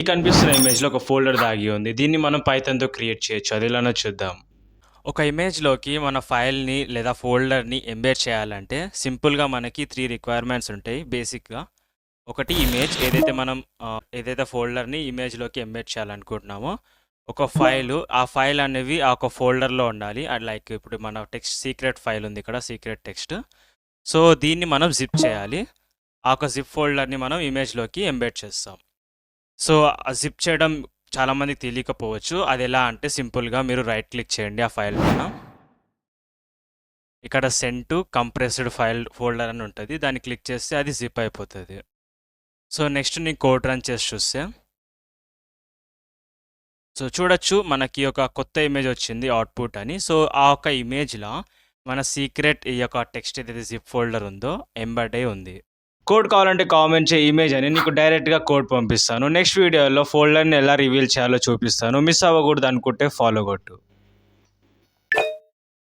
ఈ కనిపిస్తున్న ఇమేజ్‌లో ఒక ఫోల్డర్ దాగి ఉంది. దీన్ని మనం పైథాన్‌తో క్రియేట్ చేయొచ్చు. అది ఎలానో చూద్దాం. ఒక ఇమేజ్‌లోకి మన ఫైల్‌ని లేదా ఫోల్డర్‌ని ఎంబెడ్ చేయాలంటే సింపుల్‌గా మనకి 3 రిక్వైర్మెంట్స్ ఉంటాయి బేసిక్‌గా. ఒకటి ఇమేజ్ ఏదైతే ఫోల్డర్‌ని ఇమేజ్‌లోకి ఎంబెడ్ చేయాలనుకుంటున్నామో, ఒక ఫైలు ఆ ఫైల్ అనేవి ఆ ఒక ఫోల్డర్‌లో ఉండాలి. లైక్ ఇప్పుడు మన సీక్రెట్ ఫైల్ ఉంది ఇక్కడ సీక్రెట్ టెక్స్ట్. సో, దీన్ని మనం జిప్ చేయాలి. ఆ ఒక జిప్ ఫోల్డర్‌ని మనం ఇమేజ్‌లోకి ఎంబెడ్ చేస్తాం. సో, ఆ జిప్ చేయడం చాలామందికి తెలియకపోవచ్చు. అదెలా అంటే సింపుల్‌గా మీరు రైట్ క్లిక్ చేయండి ఆ ఫైల్ పైన. ఇక్కడ send to compressed file folder అని ఉంటది. దాన్ని క్లిక్ చేస్తే అది జిప్ అయిపోతది. సో, నెక్స్ట్ నేను కోడ్ రన్ చేసి చూస్తే సో, చూడొచ్చు మనకి ఒక కొత్త ఇమేజ్ వచ్చింది అవుట్‌పుట్ అని. సో, ఆ ఒక్క ఇమేజ్‌లో మన సీక్రెట్ ఈ యొక్క టెక్స్ట్ ఏదైతే జిప్ ఫోల్డర్ ఉందో ఎంబెడ్ అయి ఉంది. కోడ్ కావాలంటే కామెంట్ చేయి ఇమేజ్ అని నీకు డైరెక్ట్‌గా కోడ్ పంపిస్తాను. నెక్స్ట్ వీడియోలో ఫోల్డర్‌ని ఎలా రివీల్ చేయాలో చూపిస్తాను. మిస్ అవ్వకూడదు అనుకుంటే ఫాలో కొట్టు.